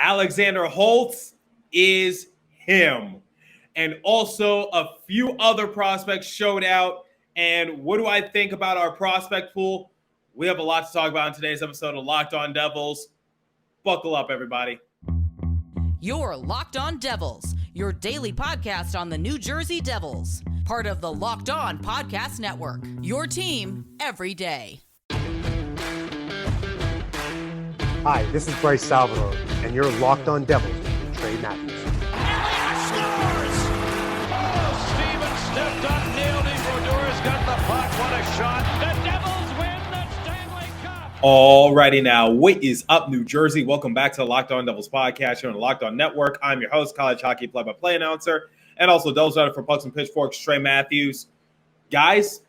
Alexander Holtz is him. And also a few other prospects showed out. And what do I think about our prospect pool? We have a lot to talk about in today's episode of Locked On Devils. Buckle up, everybody. You're Locked On Devils, your daily podcast on the New Jersey Devils. Part of the Locked On Podcast Network, your team every day. Hi, this is Bryce Salvador, and you're Locked On Devils with Trey Matthews. Elliott scores! Oh, Stevens stepped up, nailed it. Brodor's got the puck. What a shot. The Devils win the Stanley Cup. Alrighty now, what is up, New Jersey? Welcome back to the Locked On Devils podcast here on the Locked On Network. I'm your host, college hockey play-by-play announcer, and also Devils writer for Pucks and Pitchforks, Trey Matthews. Guys,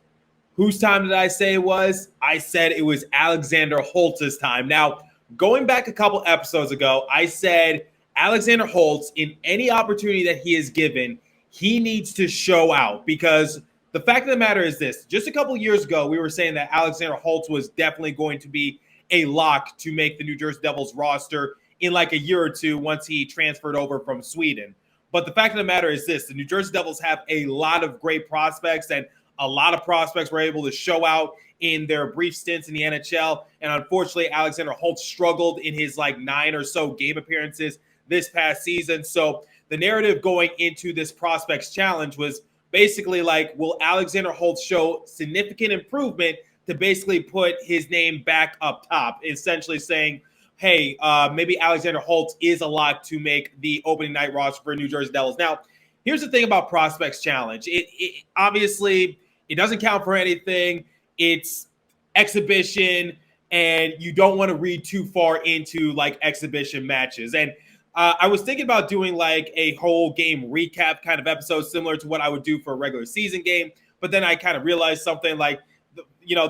whose time did I say it was? I said it was Alexander Holtz's time. Now, going back a couple episodes ago, I said Alexander Holtz, in any opportunity that he is given, he needs to show out, because the fact of the matter is this. Just a couple years ago, we were saying that Alexander Holtz was definitely going to be a lock to make the New Jersey Devils roster in like a year or two once he transferred over from Sweden. But the fact of the matter is this. The New Jersey Devils have a lot of great prospects, and a lot of prospects were able to show out in their brief stints in the NHL. And unfortunately, Alexander Holtz struggled in his 9 or so game appearances this past season. So the narrative going into this prospects challenge was basically will Alexander Holtz show significant improvement to basically put his name back up top, essentially saying, hey, maybe Alexander Holtz is a lock to make the opening night roster for New Jersey Devils. Now, here's the thing about prospects challenge. It obviously, it doesn't count for anything. It's exhibition, and you don't want to read too far into exhibition matches. And I was thinking about doing a whole game recap kind of episode similar to what I would do for a regular season game. But then I kind of realized something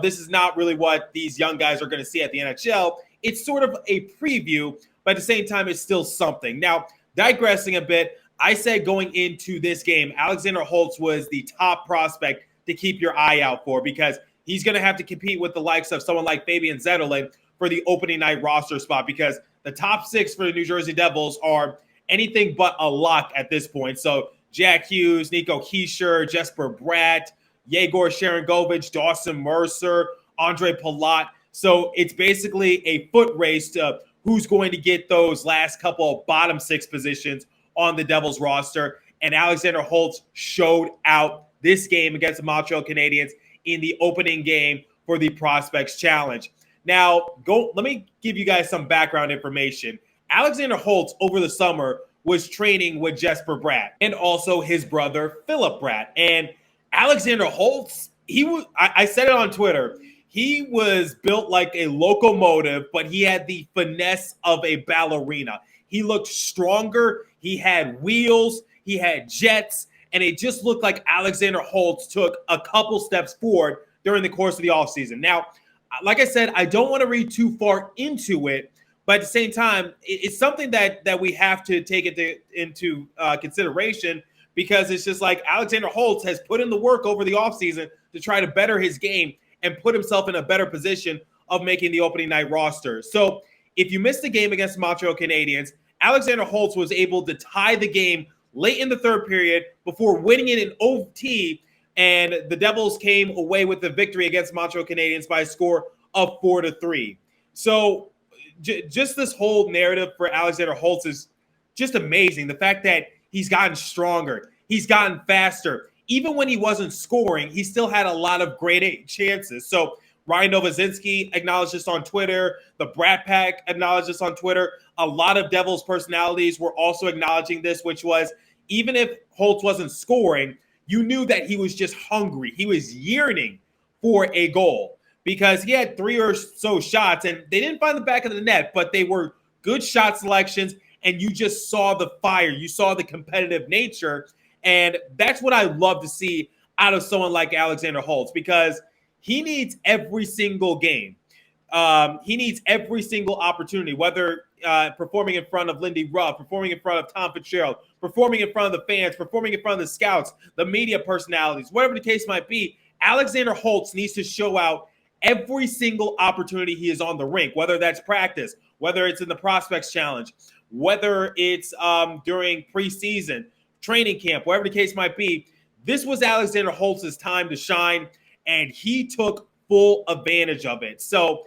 this is not really what these young guys are going to see at the NHL. It's sort of a preview, but at the same time, it's still something. Now, digressing a bit, I said going into this game, Alexander Holtz was the top prospect to keep your eye out for, because he's going to have to compete with the likes of someone like Fabian Zetterlund for the opening night roster spot, because the top 6 for the New Jersey Devils are anything but a lock at this point. So Jack Hughes, Nico Hischier, Jesper Bratt, Yegor Sharangovich, Dawson Mercer, Andre Palat. So it's basically a foot race to who's going to get those last couple of bottom 6 positions on the Devils roster. And Alexander Holtz showed out this game against the Montreal Canadiens in the opening game for the Prospects Challenge. Now, let me give you guys some background information. Alexander Holtz over the summer was training with Jesper Bratt and also his brother, Philip Bratt. And Alexander Holtz, I said it on Twitter, he was built like a locomotive, but he had the finesse of a ballerina. He looked stronger. He had wheels. He had jets. And it just looked like Alexander Holtz took a couple steps forward during the course of the offseason. Now, like I said, I don't want to read too far into it, but at the same time, it's something that we have to take into consideration, because it's just Alexander Holtz has put in the work over the offseason to try to better his game and put himself in a better position of making the opening night roster. So if you missed the game against the Montreal Canadiens, Alexander Holtz was able to tie the game late in the third period before winning it in OT, and the Devils came away with the victory against Montreal Canadiens by a score of 4-3. So just this whole narrative for Alexander Holtz is just amazing. The fact that he's gotten stronger, he's gotten faster. Even when he wasn't scoring, he still had a lot of great chances. So Ryan Novozinski acknowledged this on Twitter. The Brat Pack acknowledged this on Twitter. A lot of Devils personalities were also acknowledging this, which was, even if Holtz wasn't scoring, you knew that he was just hungry. He was yearning for a goal, because he had 3 or so shots, and they didn't find the back of the net, but they were good shot selections, and you just saw the fire. You saw the competitive nature, and that's what I love to see out of someone like Alexander Holtz, because he needs every single game. He needs every single opportunity, whether performing in front of Lindy Ruff, performing in front of Tom Fitzgerald, performing in front of the fans, performing in front of the scouts, the media personalities, whatever the case might be. Alexander Holtz needs to show out every single opportunity he is on the rink, whether that's practice, whether it's in the Prospects Challenge, whether it's during preseason, training camp, whatever the case might be. This was Alexander Holtz's time to shine, and he took full advantage of it. So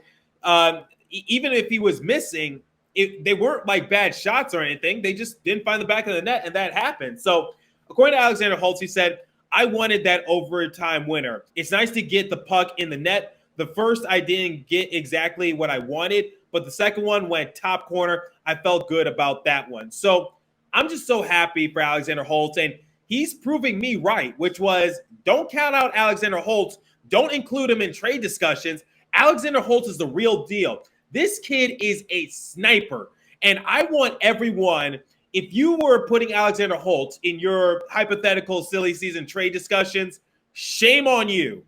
even if he was missing, they weren't like bad shots or anything. They just didn't find the back of the net, and that happened. So according to Alexander Holtz, he said, I wanted that overtime winner. It's nice to get the puck in the net. The first, I didn't get exactly what I wanted, but the second one went top corner. I felt good about that one. So I'm just so happy for Alexander Holtz, and he's proving me right, which was don't count out Alexander Holtz. Don't include him in trade discussions. Alexander Holtz is the real deal. This kid is a sniper, and I want everyone, if you were putting Alexander Holtz in your hypothetical silly season trade discussions, shame on you,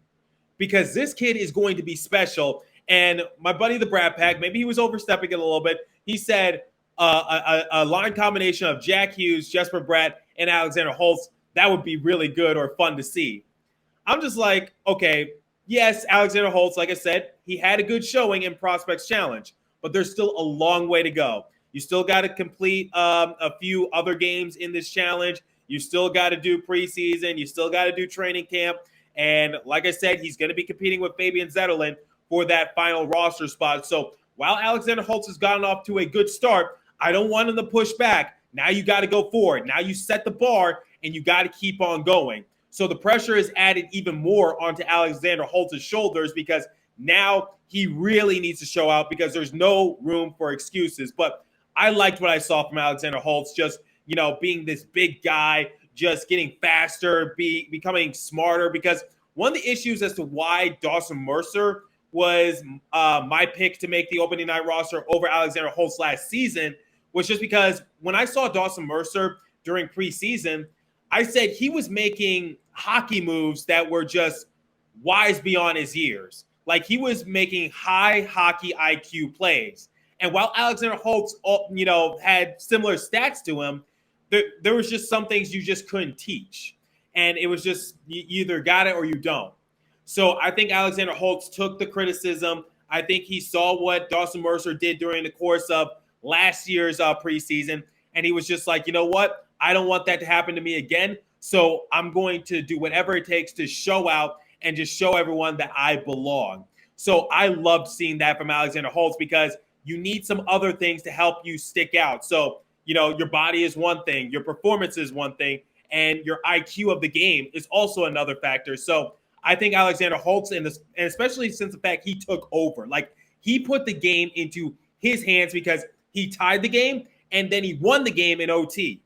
because this kid is going to be special. And my buddy, the Brad Pack, maybe he was overstepping it a little bit. He said a line combination of Jack Hughes, Jesper Bratt, and Alexander Holtz, that would be really good or fun to see. I'm just like, okay, yes, Alexander Holtz, like I said, he had a good showing in Prospects Challenge, but there's still a long way to go. You still got to complete a few other games in this challenge. You still got to do preseason. You still got to do training camp. And like I said, he's going to be competing with Fabian Zetterlund for that final roster spot. So while Alexander Holtz has gotten off to a good start, I don't want him to push back. Now you got to go forward. Now you set the bar, and you got to keep on going. So the pressure is added even more onto Alexander Holtz's shoulders, because now he really needs to show out, because there's no room for excuses. But I liked what I saw from Alexander Holtz, just, being this big guy, just getting faster, becoming smarter, because one of the issues as to why Dawson Mercer was my pick to make the opening night roster over Alexander Holtz last season was just because when I saw Dawson Mercer during preseason, I said he was making hockey moves that were just wise beyond his years. Like, he was making high hockey IQ plays. And while Alexander Holtz, had similar stats to him, there was just some things you just couldn't teach. And it was just, you either got it or you don't. So I think Alexander Holtz took the criticism. I think he saw what Dawson Mercer did during the course of last year's preseason. And he was just like, you know what? I don't want that to happen to me again. So I'm going to do whatever it takes to show out and just show everyone that I belong. So I loved seeing that from Alexander Holtz, because you need some other things to help you stick out. So, your body is one thing, your performance is one thing, and your IQ of the game is also another factor. So I think Alexander Holtz, and especially since the fact he took over, like, he put the game into his hands, because he tied the game and then he won the game in OT.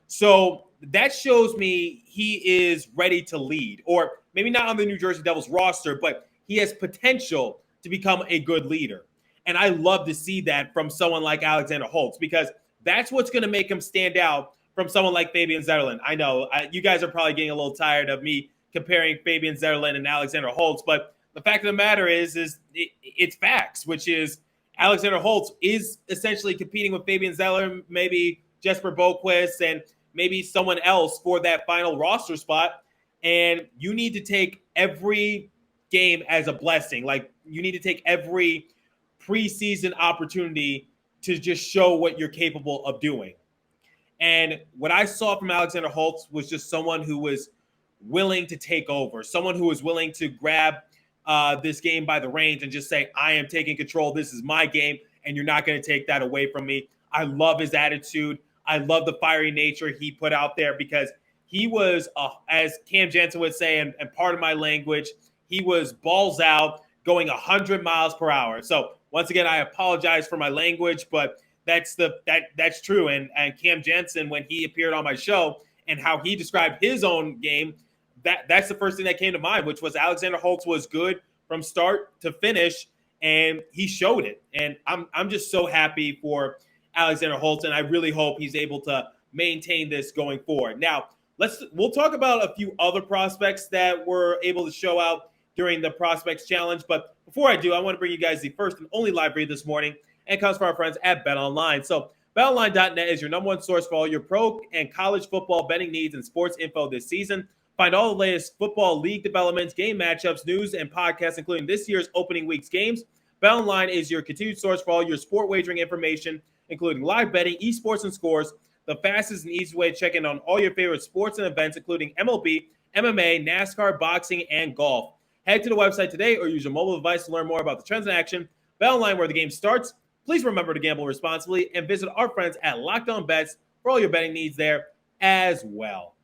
So that shows me he is ready to lead, or maybe not on the New Jersey Devils roster, but he has potential to become a good leader. And I love to see that from someone like Alexander Holtz, because that's what's going to make him stand out from someone like Fabian Zetterlund. I know you guys are probably getting a little tired of me comparing Fabian Zetterlund and Alexander Holtz, but the fact of the matter is it's facts, which is Alexander Holtz is essentially competing with Fabian Zetterlund, maybe Jesper Boquist, and maybe someone else for that final roster spot. And you need to take every game as a blessing. Like, you need to take every preseason opportunity to just show what you're capable of doing. And what I saw from Alexander Holtz was just someone who was willing to take over, someone who was willing to grab this game by the reins and just say, I am taking control. This is my game, and you're not going to take that away from me. I love his attitude. I love the fiery nature he put out there, because he was, as Cam Jansen would say, and part of my language, he was balls out, going 100 miles per hour. So once again, I apologize for my language, but that's true. And Cam Jansen, when he appeared on my show and how he described his own game, that's the first thing that came to mind, which was Alexander Holtz was good from start to finish, and he showed it. And I'm just so happy for Alexander Holtz, and I really hope he's able to maintain this going forward. Now, we'll talk about a few other prospects that were able to show out during the Prospects Challenge. But before I do, I want to bring you guys the first and only live read this morning, and it comes from our friends at BetOnline. So BetOnline.net is your number one source for all your pro and college football betting needs and sports info this season. Find all the latest football league developments, game matchups, news, and podcasts, including this year's opening week's games. BetOnline is your continued source for all your sport wagering information, including live betting, esports, and scores, the fastest and easiest way to check in on all your favorite sports and events, including MLB, MMA, NASCAR, boxing, and golf. Head to the website today or use your mobile device to learn more about the trends in action. BetOnline, where the game starts. Please remember to gamble responsibly and visit our friends at Locked On Bets for all your betting needs there as well.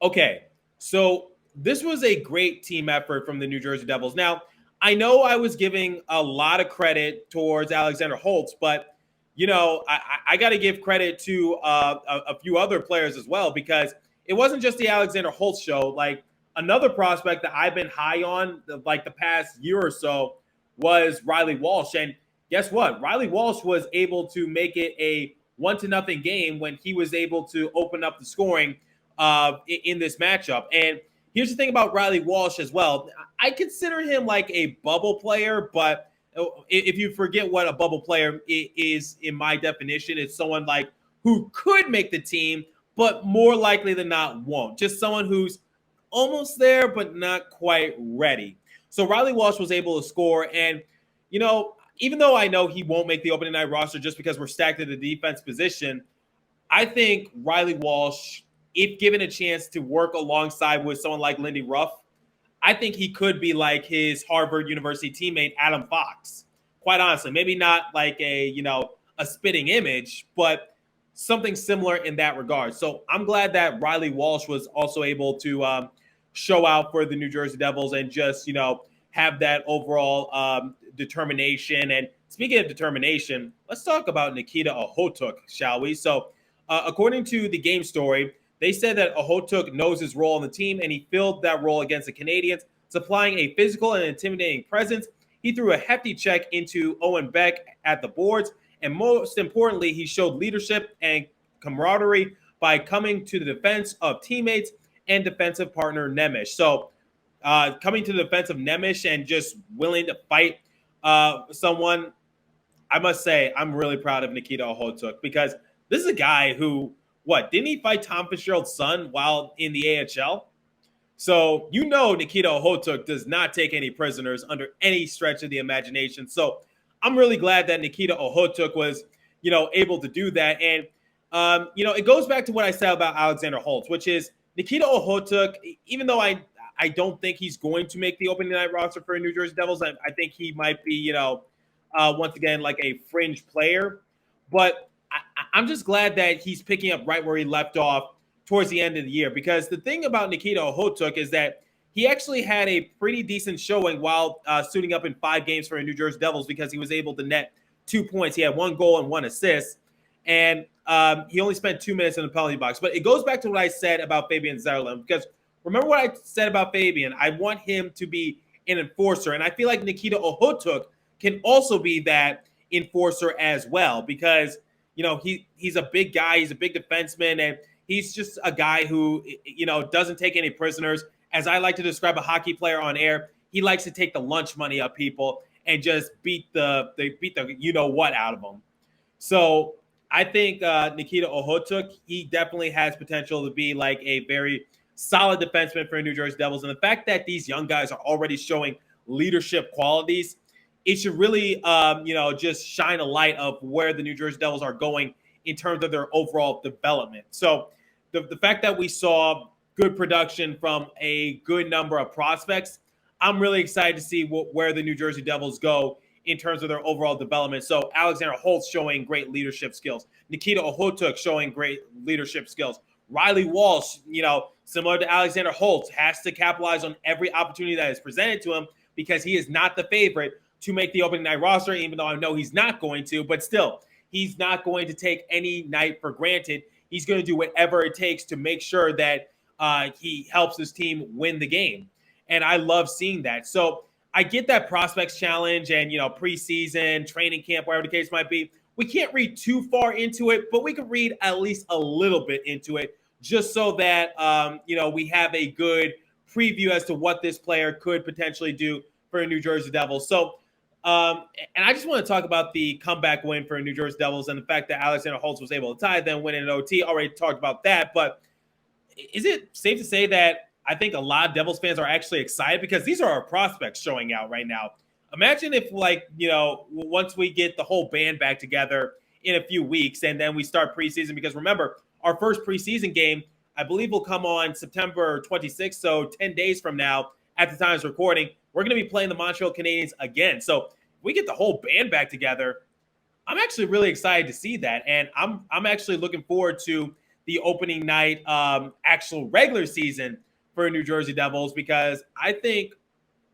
Okay, so this was a great team effort from the New Jersey Devils. Now, I know I was giving a lot of credit towards Alexander Holtz, but, you know, I got to give credit to a few other players as well, because it wasn't just the Alexander Holtz show. Like, another prospect that I've been high on like the past year or so was Riley Walsh. And guess what? Riley Walsh was able to make it a 1-0 game when he was able to open up the scoring in this matchup. And here's the thing about Riley Walsh as well. I consider him like a bubble player, but if you forget what a bubble player is in my definition, it's someone like who could make the team, but more likely than not won't. Just someone who's almost there, but not quite ready. So Riley Walsh was able to score. And, you know, even though I know he won't make the opening night roster just because we're stacked at the defense position, I think Riley Walsh, if given a chance to work alongside with someone like Lindy Ruff, I think he could be like his Harvard University teammate, Adam Fox. Quite honestly, maybe not like a spitting image, but something similar in that regard. So I'm glad that Riley Walsh was also able to show out for the New Jersey Devils and just, have that overall determination. And speaking of determination, let's talk about Nikita Ahotuk, shall we? So according to the game story, they said that Ahotuk knows his role on the team, and he filled that role against the Canadiens, supplying a physical and intimidating presence. He threw a hefty check into Owen Beck at the boards, and most importantly, he showed leadership and camaraderie by coming to the defense of teammates and defensive partner Nemish. So coming to the defense of Nemish and just willing to fight someone, I must say, I'm really proud of Nikita Ahotuk, because this is a guy who, didn't he fight Tom Fitzgerald's son while in the AHL? So, Nikita Ahotuk does not take any prisoners under any stretch of the imagination. So I'm really glad that Nikita Ahotuk was, able to do that. And, it goes back to what I said about Alexander Holtz, which is Nikita Ahotuk, even though I don't think he's going to make the opening night roster for New Jersey Devils, I think he might be, once again, like a fringe player. But I'm just glad that he's picking up right where he left off towards the end of the year, because the thing about Nikita Ahotuk is that he actually had a pretty decent showing while suiting up in 5 games for the New Jersey Devils, because he was able to net 2 points. He had 1 goal and 1 assist, and he only spent 2 minutes in the penalty box. But it goes back to what I said about Fabian Zetterlund, because remember what I said about Fabian? I want him to be an enforcer, and I feel like Nikita can also be that enforcer as well, because he's a big guy, he's a big defenseman, and he's just a guy who doesn't take any prisoners. As I like to describe a hockey player on air, he likes to take the lunch money of people and just beat the what out of them. So I think Nikita Ahotuk, he definitely has potential to be like a very solid defenseman for the New Jersey Devils. And the fact that these young guys are already showing leadership qualities, it should really, just shine a light of where the New Jersey Devils are going in terms of their overall development. So the fact that we saw good production from a good number of prospects, I'm really excited to see where the New Jersey Devils go in terms of their overall development. So Alexander Holtz showing great leadership skills. Nikita Ahotuk showing great leadership skills. Riley Walsh, similar to Alexander Holtz, has to capitalize on every opportunity that is presented to him, because he is not the favorite to make the opening night roster, even though I know he's not going to. But still, he's not going to take any night for granted. He's going to do whatever it takes to make sure that he helps his team win the game. And I love seeing that. So I get that prospects challenge and, preseason, training camp, whatever the case might be. We can't read too far into it, but we can read at least a little bit into it, just so that, we have a good preview as to what this player could potentially do for the New Jersey Devils. So, and I just want to talk about the comeback win for the New Jersey Devils and the fact that Alexander Holtz was able to tie, then win in OT. Already talked about that, but is it safe to say that I think a lot of Devils fans are actually excited, because these are our prospects showing out right now? Imagine if, like, once we get the whole band back together in a few weeks and then we start preseason, because remember, our first preseason game, I believe, will come on September 26th. So 10 days from now, at the time of recording, we're going to be playing the Montreal Canadiens again. So if we get the whole band back together, I'm actually really excited to see that. And I'm actually looking forward to the opening night actual regular season for New Jersey Devils, because I think,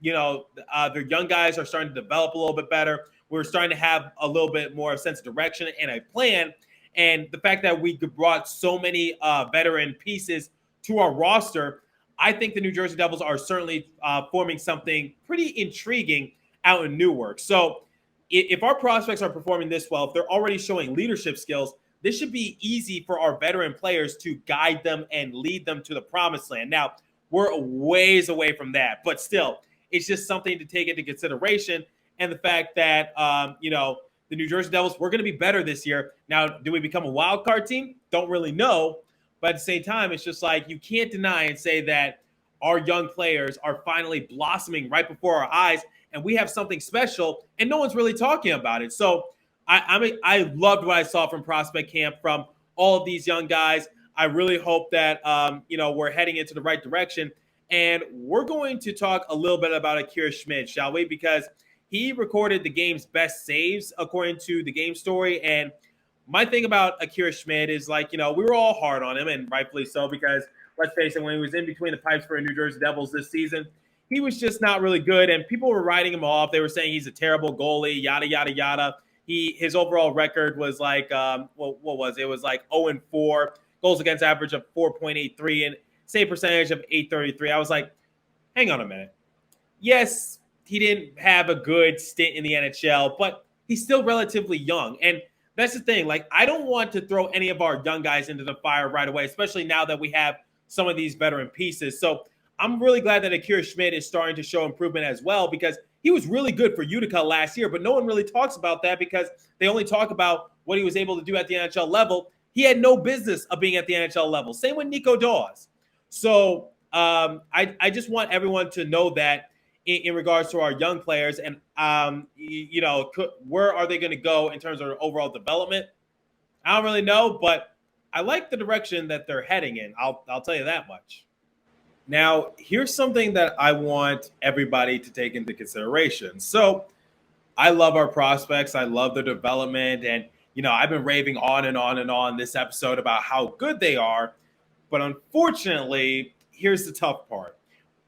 their young guys are starting to develop a little bit better. We're starting to have a little bit more sense of direction and a plan. And the fact that we brought so many veteran pieces to our roster, I think the New Jersey Devils are certainly forming something pretty intriguing out in Newark. So if our prospects are performing this well, if they're already showing leadership skills, this should be easy for our veteran players to guide them and lead them to the promised land. Now, we're a ways away from that, but still, it's just something to take into consideration. And the fact that, the New Jersey Devils, we're going to be better this year. Now, do we become a wild card team? Don't really know. But at the same time, it's just like you can't deny and say that our young players are finally blossoming right before our eyes, and we have something special, and no one's really talking about it. So I loved what I saw from prospect camp from all of these young guys. I really hope that, we're heading into the right direction. And we're going to talk a little bit about Akira Schmid, shall we? Because he recorded the game's best saves, according to the Game Story. And my thing about Akira Schmid is, like, we were all hard on him, and rightfully so, because let's face it, when he was in between the pipes for the New Jersey Devils this season, he was just not really good. And people were writing him off. They were saying he's a terrible goalie, yada, yada, yada. His overall record was like, what was it? It was like 0-4, goals against average of 4.83, and save percentage of 833. I was like, hang on a minute. Yes, he didn't have a good stint in the NHL, but he's still relatively young. And that's the thing. Like, I don't want to throw any of our young guys into the fire right away, especially now that we have some of these veteran pieces. So I'm really glad that Akira Schmid is starting to show improvement as well, because he was really good for Utica last year, but no one really talks about that because they only talk about what he was able to do at the NHL level. He had no business of being at the NHL level. Same with Nico Dawes. So I just want everyone to know that in regards to our young players, and where are they going to go in terms of their overall development? I don't really know, but I like the direction that they're heading in. I'll tell you that much. Now, here's something that I want everybody to take into consideration. So I love our prospects. I love their development. And, I've been raving on and on and on this episode about how good they are. But unfortunately, here's the tough part.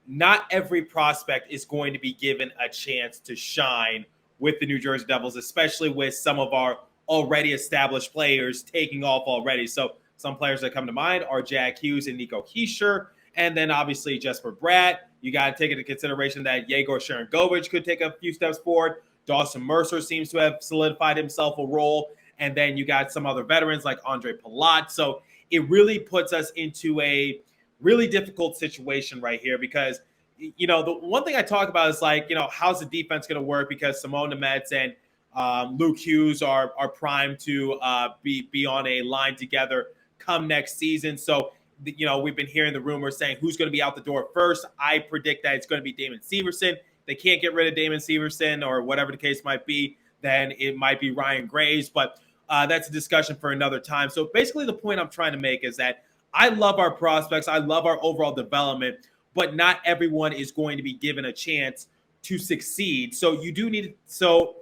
Not every prospect is going to be given a chance to shine with the New Jersey Devils, especially with some of our already established players taking off already. So some players that come to mind are Jack Hughes and Nico Hischier. And then obviously Jesper Bratt. You got to take into consideration that Yegor Sharangovich could take a few steps forward. Dawson Mercer seems to have solidified himself a role. And then you got some other veterans like Andre Palat. So it really puts us into a really difficult situation right here, because, the one thing I talk about is, like, how's the defense going to work, because Simone Nemeth and Luke Hughes are primed to be on a line together come next season. So, we've been hearing the rumors saying who's going to be out the door first. I predict that it's going to be Damon Severson. They can't get rid of Damon Severson, or whatever the case might be, then it might be Ryan Graves. But that's a discussion for another time. So basically the point I'm trying to make is that I love our prospects. I love our overall development, but not everyone is going to be given a chance to succeed. So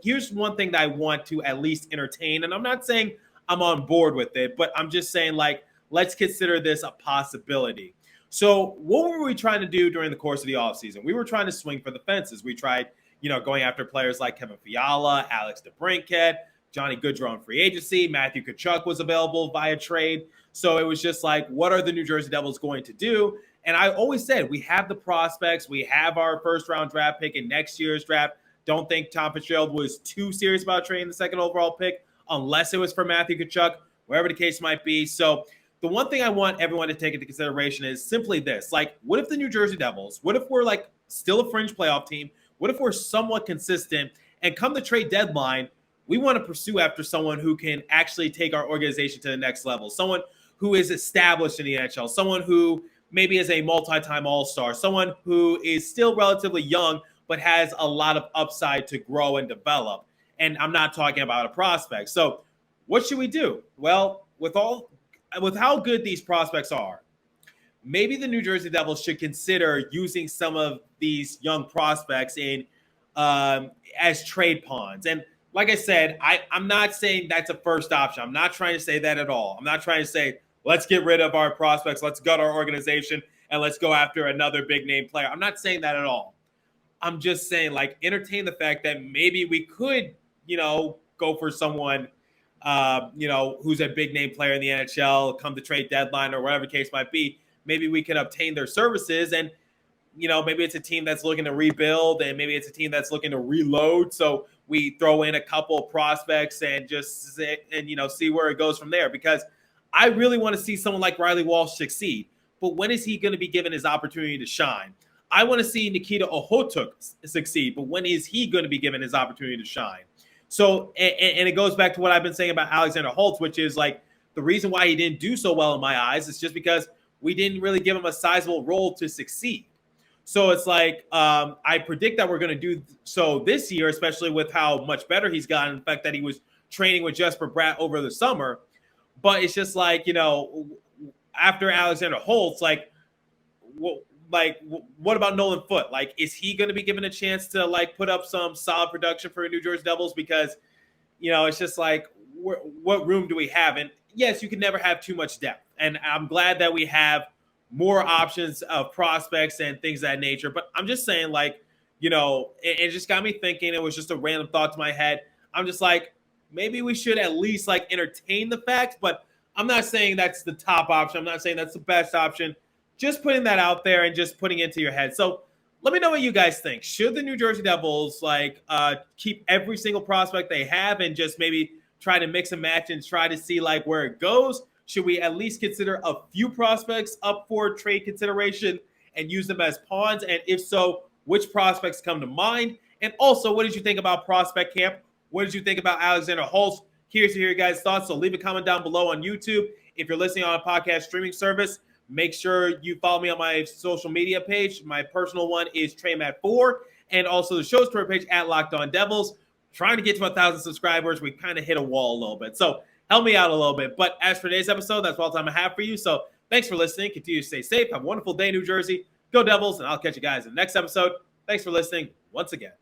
here's one thing that I want to at least entertain. And I'm not saying I'm on board with it, but I'm just saying, like, let's consider this a possibility. So what were we trying to do during the course of the offseason? We were trying to swing for the fences. We tried, going after players like Kevin Fiala, Alex DeBrincat, Johnny Gaudreau in free agency. Matthew Tkachuk was available via trade. So it was just like, what are the New Jersey Devils going to do? And I always said, we have the prospects. We have our first-round draft pick in next year's draft. Don't think Tom Fitzgerald was too serious about trading the second overall pick, unless it was for Matthew Tkachuk, wherever the case might be. So the one thing I want everyone to take into consideration is simply this. Like, what if the New Jersey Devils, what if we're, like, still a fringe playoff team? What if we're somewhat consistent, and come the trade deadline, we want to pursue after someone who can actually take our organization to the next level, someone who is established in the NHL, someone who maybe is a multi-time All-Star, someone who is still relatively young, but has a lot of upside to grow and develop. And I'm not talking about a prospect. So what should we do? Well, with how good these prospects are, maybe the New Jersey Devils should consider using some of these young prospects in as trade pawns. And like I said, I'm not saying that's a first option. I'm not trying to say that at all. I'm not trying to say, let's get rid of our prospects, let's gut our organization, and let's go after another big name player. I'm not saying that at all. I'm just saying, like, entertain the fact that maybe we could, go for someone, who's a big name player in the NHL, come to trade deadline or whatever the case might be. Maybe we can obtain their services, and maybe it's a team that's looking to rebuild, and maybe it's a team that's looking to reload. So we throw in a couple of prospects and just see where it goes from there. Because I really want to see someone like Riley Walsh succeed, but when is he going to be given his opportunity to shine? I want to see Nikita Ohotuk succeed, but when is he going to be given his opportunity to shine? So, and it goes back to what I've been saying about Alexander Holtz, which is like the reason why he didn't do so well in my eyes is just because we didn't really give him a sizable role to succeed. So it's like I predict that we're going to do so this year, especially with how much better he's gotten. The fact that he was training with Jesper Bratt over the summer. But it's just like, after Alexander Holtz, what about Nolan Foote? Like, is he going to be given a chance to put up some solid production for the New Jersey Devils? Because, it's just like, what room do we have? And yes, you can never have too much depth. And I'm glad that we have more options of prospects and things of that nature. But I'm just saying, it just got me thinking. It was just a random thought to my head. I'm just like, maybe we should at least entertain the fact, but I'm not saying that's the top option. I'm not saying that's the best option. Just putting that out there and just putting it into your head. So let me know what you guys think. Should the New Jersey Devils keep every single prospect they have and just maybe try to mix and match and try to see where it goes? Should we at least consider a few prospects up for trade consideration and use them as pawns? And if so, which prospects come to mind? And also, what did you think about prospect camp? What did you think about Alexander Holtz? Curious to hear your guys' thoughts. So leave a comment down below on YouTube. If you're listening on a podcast streaming service, make sure you follow me on my social media page. My personal one is TreyMatt4, and also the show's Twitter page at Locked On Devils. Trying to get to 1,000 subscribers. We kind of hit a wall a little bit. So help me out a little bit. But as for today's episode, that's all the time I have for you. So thanks for listening. Continue to stay safe. Have a wonderful day, New Jersey. Go Devils, and I'll catch you guys in the next episode. Thanks for listening once again.